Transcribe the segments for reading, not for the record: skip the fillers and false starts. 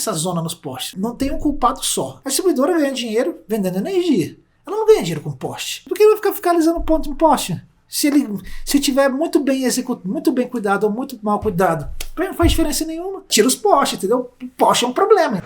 essa zona nos postes? Não tem um culpado só. A distribuidora ganha dinheiro vendendo energia. Ela não ganha dinheiro com poste. Por que ele vai ficar fiscalizando ponto em poste? Se tiver muito bem executado, muito bem cuidado ou muito mal cuidado, não faz diferença nenhuma. Tira os postes, entendeu? O poste é um problema.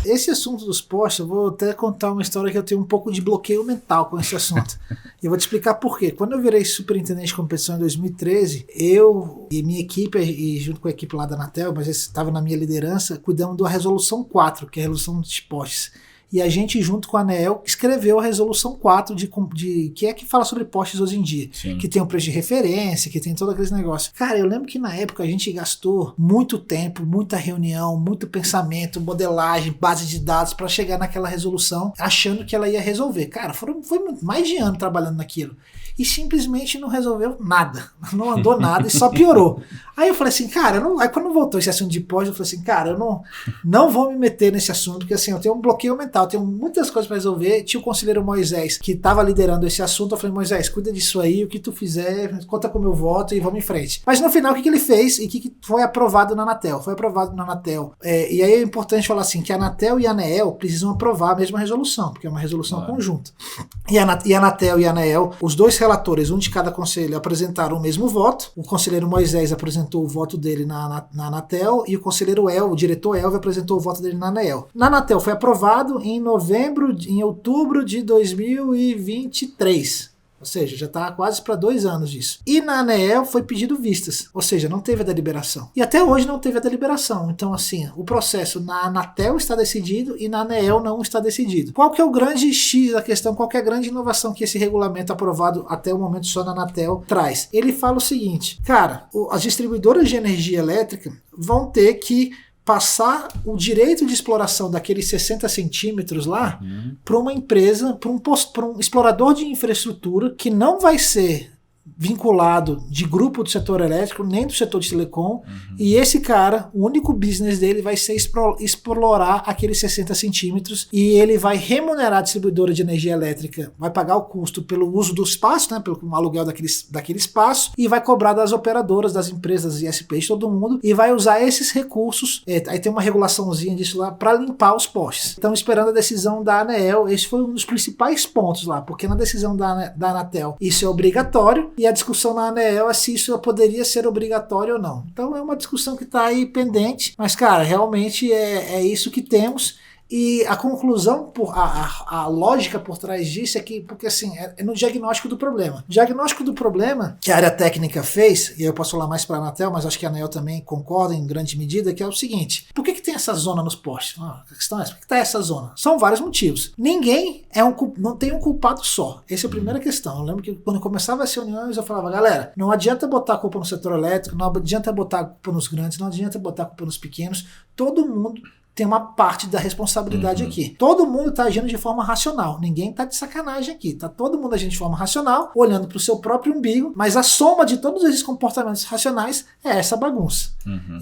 Esse assunto dos postes, eu vou até contar uma história que eu tenho um pouco de bloqueio mental com esse assunto. E eu vou te explicar por quê. Quando eu virei superintendente de competição em 2013, eu e minha equipe, e junto com a equipe lá da Anatel, mas esse estava na minha liderança, cuidamos da Resolução 4, que é a resolução dos postes. E a gente, junto com a ANEEL, escreveu a Resolução 4, que é que fala sobre postes hoje em dia. Sim. Que tem um preço de referência, que tem todo aqueles negócios. Cara, eu lembro que na época a gente gastou muito tempo, muita reunião, muito pensamento, modelagem, base de dados para chegar naquela resolução, achando que ela ia resolver. Cara, foi mais de ano trabalhando naquilo. E simplesmente não resolveu nada. Não andou nada e só piorou. Aí eu falei assim, cara, aí quando voltou esse assunto de pós, eu falei assim, cara, eu não vou me meter nesse assunto, porque assim, eu tenho um bloqueio mental, eu tenho muitas coisas para resolver. Tinha o conselheiro Moisés, que estava liderando esse assunto. Eu falei, Moisés, cuida disso aí, o que tu fizer, conta com o meu voto e vamos em frente. Mas no final, o que ele fez e o que foi aprovado na Anatel? Foi aprovado na Anatel. E aí é importante falar assim, que a Anatel e a ANEEL precisam aprovar a mesma resolução, porque é uma resolução conjunta. E a Anatel e a ANEEL, os dois relatores, um de cada conselho, apresentaram o mesmo voto. O conselheiro Moisés apresentou o voto dele na Anatel e o conselheiro o diretor Elvio, apresentou o voto dele na ANEEL. Na Anatel foi aprovado em outubro de 2023. Ou seja, já está quase para 2 anos disso. E na ANEEL foi pedido vistas, ou seja, não teve a deliberação. E até hoje não teve a deliberação. Então, assim, o processo na Anatel está decidido e na ANEEL não está decidido. Qual que é o grande X da questão? Qual que é a grande inovação que esse regulamento aprovado até o momento só na Anatel traz? Ele fala o seguinte, cara, as distribuidoras de energia elétrica vão ter que passar o direito de exploração daqueles 60 centímetros lá para uma empresa, para um explorador de infraestrutura que não vai ser vinculado de grupo do setor elétrico, nem do setor de telecom, e esse cara, o único business dele vai ser explorar aqueles 60 centímetros e ele vai remunerar a distribuidora de energia elétrica, vai pagar o custo pelo uso do espaço, né, pelo aluguel daquele espaço, e vai cobrar das operadoras, das empresas, das ISPs, todo mundo, e vai usar esses recursos, aí tem uma regulaçãozinha disso lá, para limpar os postes. Estamos esperando a decisão da ANEEL, esse foi um dos principais pontos lá, porque na decisão da Anatel isso é obrigatório, e a discussão na ANEEL é se isso poderia ser obrigatório ou não. Então é uma discussão que está aí pendente, mas cara, realmente é isso que temos. E a conclusão, a lógica por trás disso é que, porque assim, é no diagnóstico do problema. O diagnóstico do problema que a área técnica fez, e aí eu posso falar mais para a Anatel, mas acho que a ANEEL também concorda em grande medida, que é o seguinte, por que tem essa zona nos postes? A questão é essa, por que está essa zona? São vários motivos. Ninguém não tem um culpado só. Essa é a primeira questão. Eu lembro que quando começava as reuniões eu falava, galera, não adianta botar a culpa no setor elétrico, não adianta botar a culpa nos grandes, não adianta botar a culpa nos pequenos, todo mundo tem uma parte da responsabilidade aqui. Todo mundo está agindo de forma racional. Ninguém está de sacanagem aqui. Está todo mundo agindo de forma racional, olhando para o seu próprio umbigo, mas a soma de todos esses comportamentos racionais é essa bagunça.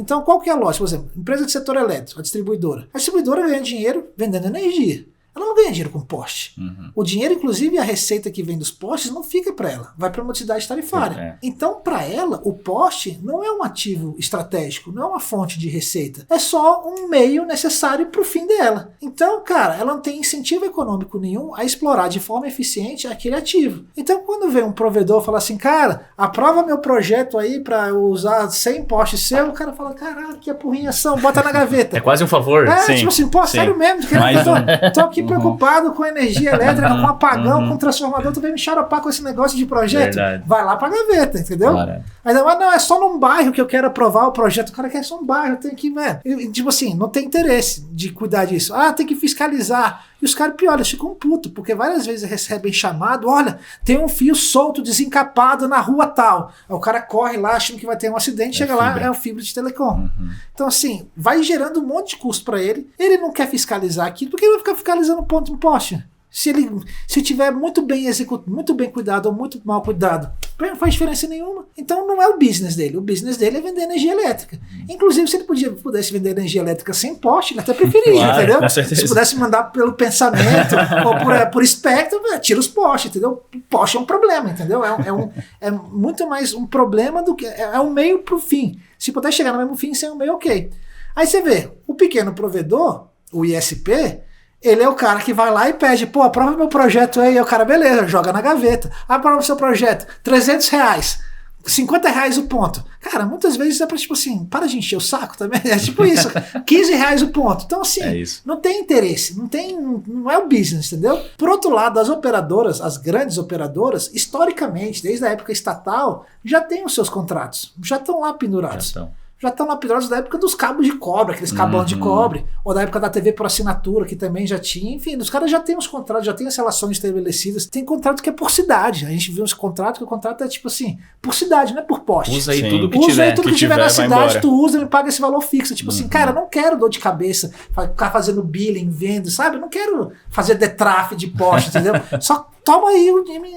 Então, qual que é a lógica? Por exemplo, empresa de setor elétrico, a distribuidora. A distribuidora ganha dinheiro vendendo energia. Ela não ganha dinheiro com poste. O dinheiro, inclusive, a receita que vem dos postes não fica para ela, vai para uma entidade tarifária. Então, para ela, o poste não é um ativo estratégico, não é uma fonte de receita. É só um meio necessário para o fim dela. Então, cara, ela não tem incentivo econômico nenhum a explorar de forma eficiente aquele ativo. Então, quando vem um provedor e fala assim, cara, aprova meu projeto aí para eu usar 100 postes seu, o cara fala, caralho, que apurrinhação, bota na gaveta. É quase um favor. Sim, tipo assim, pô, sério mesmo, tô aqui preocupado com energia elétrica, com apagão, com transformador, tu vem me xaropar com esse negócio de projeto? Verdade. Vai lá pra gaveta, entendeu? Claro. Mas não, é só num bairro que eu quero aprovar o projeto. O cara quer só um bairro, tem que, tipo assim, não tem interesse de cuidar disso. Tem que fiscalizar. E os caras, pior, eles ficam putos, porque várias vezes recebem chamado, olha, tem um fio solto, desencapado na rua tal. Aí o cara corre lá achando que vai ter um acidente, chega lá, é o fibra de telecom. Então assim, vai gerando um monte de custo para ele não quer fiscalizar aquilo, porque ele vai ficar fiscalizando ponto em poste. Se tiver muito bem executado, muito bem cuidado ou muito mal cuidado, não faz diferença nenhuma. Então não é o business dele. O business dele é vender energia elétrica. Inclusive, se ele pudesse vender energia elétrica sem poste, ele até preferia, claro, entendeu? com certeza. Se pudesse mandar pelo pensamento ou por espectro, tira os postes, entendeu? O poste é um problema, entendeu? É muito mais um problema do que... É um meio pro fim. Se puder chegar no mesmo fim, sem um meio, ok. Aí você vê, o pequeno provedor, o ISP... Ele é o cara que vai lá e pede, pô, aprova meu projeto aí. O cara, beleza, joga na gaveta. Aprova o seu projeto, R$300, R$50 o ponto. Cara, muitas vezes é pra, tipo assim, para de encher o saco também. É tipo isso, R$15 o ponto. Então, assim, não tem interesse, não é o business, entendeu? Por outro lado, as operadoras, as grandes operadoras, historicamente, desde a época estatal, já têm os seus contratos, já estão lá pendurados. Já estão lapidrosos da época dos cabos de cobre, aqueles cabão de cobre, ou da época da TV por assinatura, que também já tinha. Enfim, os caras já têm os contratos, já têm as relações estabelecidas. Tem contrato que é por cidade. A gente viu esse contrato, que o contrato é tipo assim, por cidade, não é por poste. Usa aí tudo que usa tiver. Aí tudo que tiver na cidade, tu usa e me paga esse valor fixo. Tipo assim, cara, eu não quero dor de cabeça, ficar fazendo billing, vendo, sabe? Eu não quero fazer detraf de poste, entendeu? Só toma aí,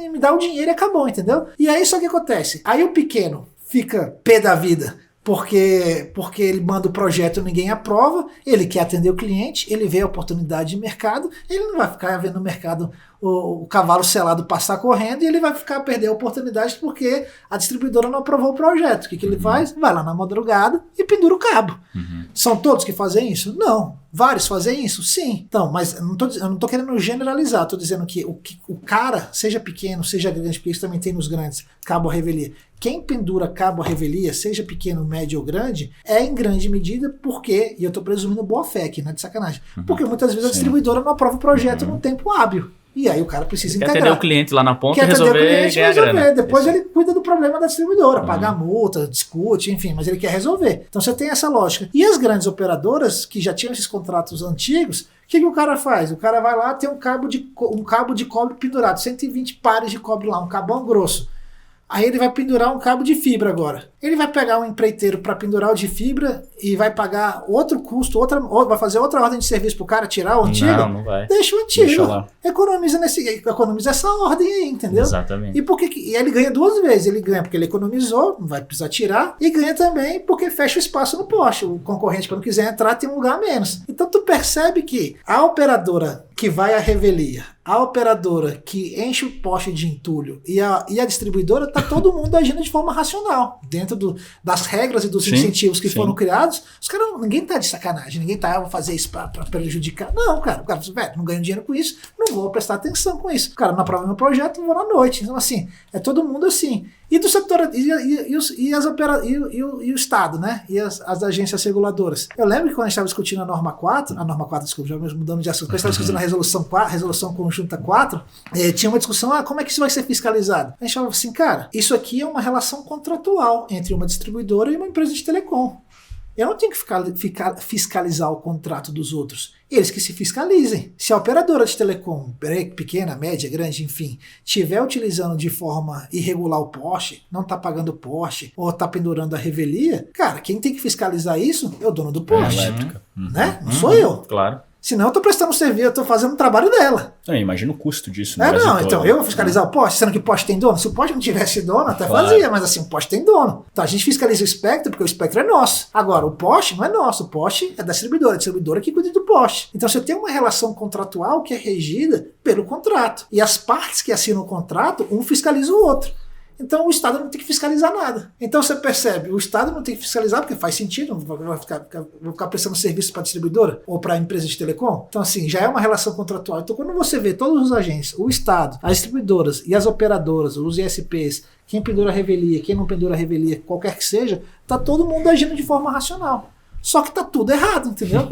me dá o dinheiro e acabou, entendeu? E aí só que acontece? Aí o pequeno fica pé da vida. Porque ele manda o projeto e ninguém aprova, ele quer atender o cliente, ele vê a oportunidade de mercado, ele não vai ficar vendo no mercado o cavalo selado passar correndo e ele vai ficar a perder a oportunidade porque a distribuidora não aprovou o projeto. O que ele faz? Vai lá na madrugada e pendura o cabo. São todos que fazem isso? Não. Vários fazem isso? Sim. Então, mas eu não tô querendo generalizar, tô dizendo que o cara, seja pequeno, seja grande, porque isso também tem nos grandes, cabo à revelia. Quem pendura cabo à revelia, seja pequeno, médio ou grande, é em grande medida porque, e eu tô presumindo boa fé aqui, não é de sacanagem, porque muitas vezes a distribuidora não aprova o projeto num tempo hábil. E aí o cara precisa integrar. Quer atender o cliente lá na ponta e resolver e ganhar grana. Depois ele cuida do problema da distribuidora, paga a multa, discute, enfim, mas ele quer resolver. Então você tem essa lógica. E as grandes operadoras, que já tinham esses contratos antigos, o que o cara faz? O cara vai lá, tem um cabo de cobre pendurado, 120 pares de cobre lá, um cabão grosso. Aí ele vai pendurar um cabo de fibra agora. Ele vai pegar um empreiteiro para pendurar o de fibra e vai pagar outro custo, vai fazer outra ordem de serviço pro cara tirar o antigo? Não vai. Deixa o antigo. Economiza essa ordem aí, entendeu? Exatamente. E ele ganha duas vezes. Ele ganha porque ele economizou, não vai precisar tirar, e ganha também porque fecha o espaço no poste. O concorrente, quando quiser entrar, tem um lugar a menos. Então tu percebe que a operadora que vai à revelia, a operadora que enche o poste de entulho e a distribuidora, tá todo mundo agindo de forma racional. Dentro das regras e dos incentivos que foram criados, os caras, ninguém tá de sacanagem, ninguém tá, vou fazer isso pra prejudicar. Não, cara, o cara, velho, não ganho dinheiro com isso, não vou prestar atenção com isso. O cara não aprova meu projeto, não vou na noite. Então, assim, é todo mundo assim. E do setor, e o Estado, né? E as agências reguladoras. Eu lembro que quando a gente estava discutindo a norma 4, desculpa, já mesmo mudando de assunto, quando a gente estava discutindo a resolução conjunta 4, tinha uma discussão, como é que isso vai ser fiscalizado? A gente falava assim, cara, isso aqui é uma relação contratual entre uma distribuidora e uma empresa de telecom. Eu não tenho que fiscalizar o contrato dos outros. Eles que se fiscalizem. Se a operadora de telecom, pequena, média, grande, enfim, estiver utilizando de forma irregular o poste, não está pagando o poste, ou está pendurando a revelia, cara, quem tem que fiscalizar isso é o dono do poste. Né? Não sou eu. Claro. Senão eu estou prestando serviço, eu estou fazendo o trabalho dela. Imagina o custo disso. Então eu vou fiscalizar o poste, sendo que o poste tem dono. Se o poste não tivesse dono, até fazia, mas assim, o poste tem dono. Então a gente fiscaliza o espectro, porque o espectro é nosso. Agora, o poste não é nosso, o poste é da distribuidora, a distribuidora que cuida do poste. Então você tem uma relação contratual que é regida pelo contrato. E as partes que assinam o contrato, um fiscaliza o outro. Então o Estado não tem que fiscalizar nada. Então você percebe, o Estado não tem que fiscalizar porque faz sentido, vou ficar prestando serviço para a distribuidora ou para a empresa de telecom. Então assim, já é uma relação contratual. Então quando você vê todos os agentes, o Estado, as distribuidoras e as operadoras, os ISPs, quem pendura a revelia, quem não pendura a revelia, qualquer que seja, tá todo mundo agindo de forma racional. Só que tá tudo errado, entendeu?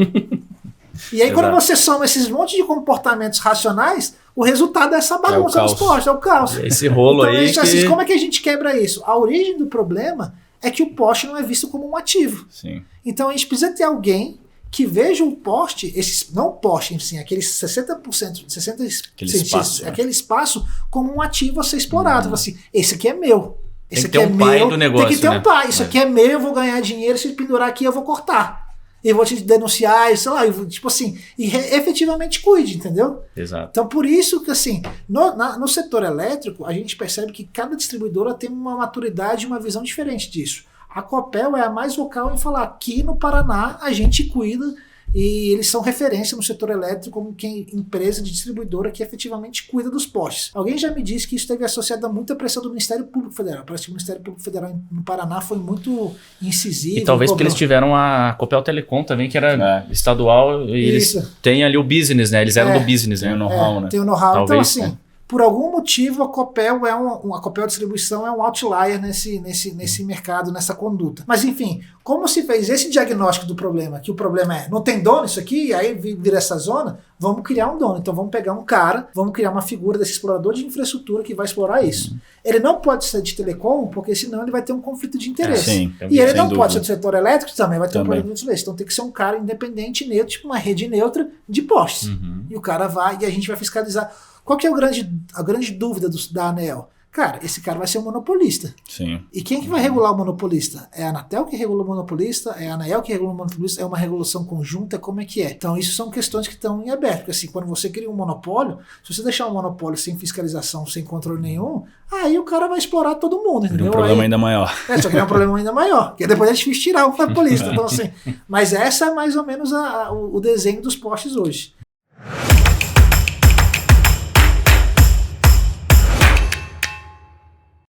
E aí quando você soma esses montes de comportamentos racionais, o resultado é essa bagunça dos postes, é o caos. Esse rolo então, aí assim, como é que a gente quebra isso? A origem do problema é que o poste não é visto como um ativo. Sim. Então a gente precisa ter alguém que veja o poste, não o poste, assim, aqueles 60%, 60 centímetros, aquele espaço como um ativo a ser explorado. Assim, esse aqui é meu. Esse aqui é meu. Tem que ter um pai. Isso aqui é meu, eu vou ganhar dinheiro, se pendurar aqui eu vou cortar. e vou te denunciar, e sei lá, tipo assim, e efetivamente cuide, entendeu? Exato. Então por isso que assim, no setor elétrico, a gente percebe que cada distribuidora tem uma maturidade e uma visão diferente disso. A Copel é a mais vocal em falar, aqui no Paraná a gente cuida, e eles são referência no setor elétrico como empresa de distribuidora que efetivamente cuida dos postes. Alguém já me disse que isso esteve associado a muita pressão do Ministério Público Federal. Parece que o Ministério Público Federal no Paraná foi muito incisivo. E talvez porque eles tiveram a Copel Telecom também, que era estadual, e eles têm ali o business, né? Eles eram do business, né? Tem o know-how, né? Tem o know-how. Talvez, então assim... né? Por algum motivo, a Copel a Copel Distribuição é um outlier nesse mercado, nessa conduta. Mas enfim, como se fez esse diagnóstico do problema, que o problema é, não tem dono isso aqui, e aí vira essa zona, vamos criar um dono. Então vamos pegar um cara, vamos criar uma figura desse explorador de infraestrutura que vai explorar isso. Ele não pode ser de telecom, porque senão ele vai ter um conflito de interesse. Sim, e ele não pode ser do setor elétrico, também vai ter um problema de interesse. Então tem que ser um cara independente, neutro, tipo uma rede neutra de postes. E o cara vai, e a gente vai fiscalizar. Qual que é a grande dúvida da ANEEL? Cara, esse cara vai ser um monopolista. Sim. E quem que vai regular o monopolista? É a Anatel que regula o monopolista? É a ANEEL que regula o monopolista? É uma regulação conjunta? Como é que é? Então isso são questões que estão em aberto. Porque assim, quando você cria um monopólio, se você deixar um monopólio sem fiscalização, sem controle nenhum, aí o cara vai explorar todo mundo, entendeu? Um problema ainda maior. Só que é um problema ainda maior. Porque depois é difícil tirar o monopolista. Então assim, mas essa é mais ou menos o desenho dos postes hoje.